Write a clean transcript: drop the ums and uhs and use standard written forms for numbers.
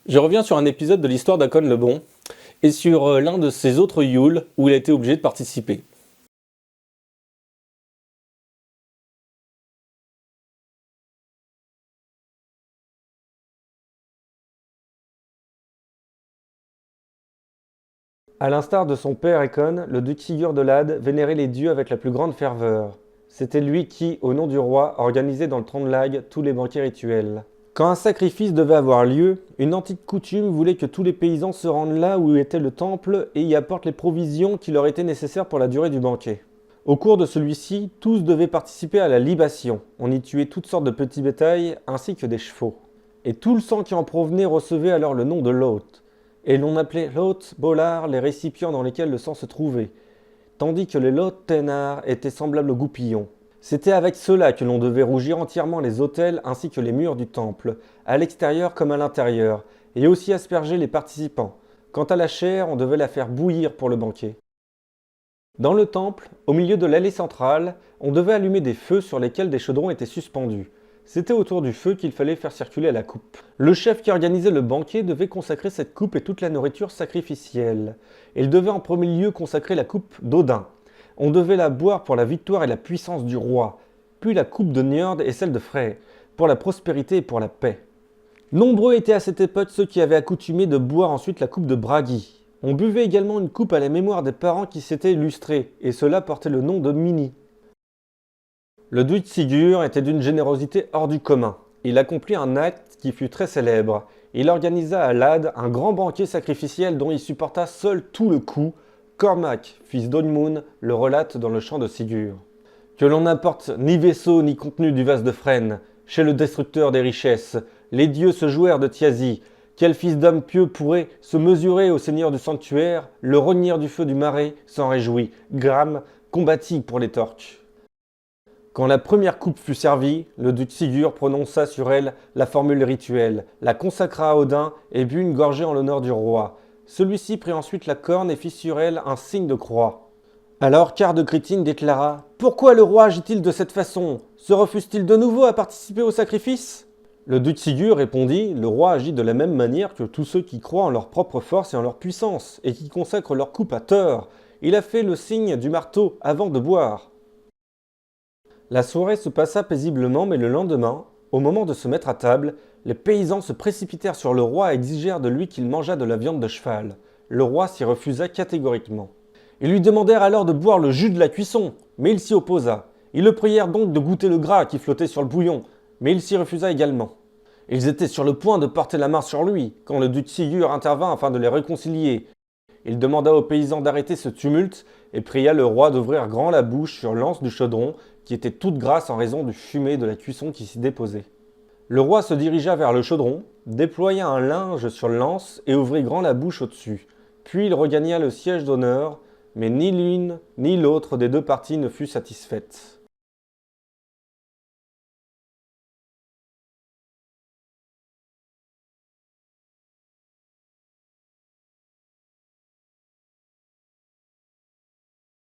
Je reviens sur un épisode de l'histoire d'Hakon le Bon, et sur l'un de ses autres Yule où il a été obligé de participer. À l'instar de son père Haakon, le duc Sigurd de Lade vénérait les dieux avec la plus grande ferveur. C'était lui qui, au nom du roi, organisait dans le Trøndelag tous les banquets rituels. Quand un sacrifice devait avoir lieu, une antique coutume voulait que tous les paysans se rendent là où était le temple et y apportent les provisions qui leur étaient nécessaires pour la durée du banquet. Au cours de celui-ci, tous devaient participer à la libation. On y tuait toutes sortes de petits bétails ainsi que des chevaux. Et tout le sang qui en provenait recevait alors le nom de l'hôte. Et l'on appelait l'hôte bollar les récipients dans lesquels le sang se trouvait, tandis que les lotes thénards étaient semblables aux goupillons. C'était avec cela que l'on devait rougir entièrement les autels ainsi que les murs du temple, à l'extérieur comme à l'intérieur, et aussi asperger les participants. Quant à la chair, on devait la faire bouillir pour le banquet. Dans le temple, au milieu de l'allée centrale, on devait allumer des feux sur lesquels des chaudrons étaient suspendus. C'était autour du feu qu'il fallait faire circuler la coupe. Le chef qui organisait le banquet devait consacrer cette coupe et toute la nourriture sacrificielle. Il devait en premier lieu consacrer la coupe d'Odin. On devait la boire pour la victoire et la puissance du roi, puis la coupe de Njord et celle de Frey, pour la prospérité et pour la paix. Nombreux étaient à cette époque ceux qui avaient accoutumé de boire ensuite la coupe de Bragi. On buvait également une coupe à la mémoire des parents qui s'étaient illustrés, et cela portait le nom de Mini. Le duc Sigurd était d'une générosité hors du commun. Il accomplit un acte qui fut très célèbre. Il organisa à Lade un grand banquet sacrificiel dont il supporta seul tout le coût. Cormac, fils d'Oidmund, le relate dans le chant de Sigurd. Que l'on n'apporte ni vaisseau ni contenu du vase de Frêne, chez le destructeur des richesses, les dieux se jouèrent de Thiazi. Quel fils d'homme pieux pourrait se mesurer au seigneur du sanctuaire? Le rognir du feu du marais s'en réjouit. Gram combattit pour les torques. Quand la première coupe fut servie, le duc Sigurd prononça sur elle la formule rituelle, la consacra à Odin et but une gorgée en l'honneur du roi. Celui-ci prit ensuite la corne et fit sur elle un signe de croix. Alors Kard de Critin déclara « Pourquoi le roi agit-il de cette façon? Se refuse-t-il de nouveau à participer au sacrifice ?» Le duc Sigurd répondit « Le roi agit de la même manière que tous ceux qui croient en leur propre force et en leur puissance, et qui consacrent leur coupe à tort. Il a fait le signe du marteau avant de boire. » La soirée se passa paisiblement, mais le lendemain, au moment de se mettre à table, les paysans se précipitèrent sur le roi et exigèrent de lui qu'il mangeât de la viande de cheval. Le roi s'y refusa catégoriquement. Ils lui demandèrent alors de boire le jus de la cuisson, mais il s'y opposa. Ils le prièrent donc de goûter le gras qui flottait sur le bouillon, mais il s'y refusa également. Ils étaient sur le point de porter la main sur lui, quand le duc Sigurd intervint afin de les réconcilier. Il demanda aux paysans d'arrêter ce tumulte et pria le roi d'ouvrir grand la bouche sur l'anse du chaudron, qui était toute grasse en raison du fumet de la cuisson qui s'y déposait. Le roi se dirigea vers le chaudron, déploya un linge sur l'anse et ouvrit grand la bouche au-dessus. Puis il regagna le siège d'honneur, mais ni l'une ni l'autre des deux parties ne fut satisfaite.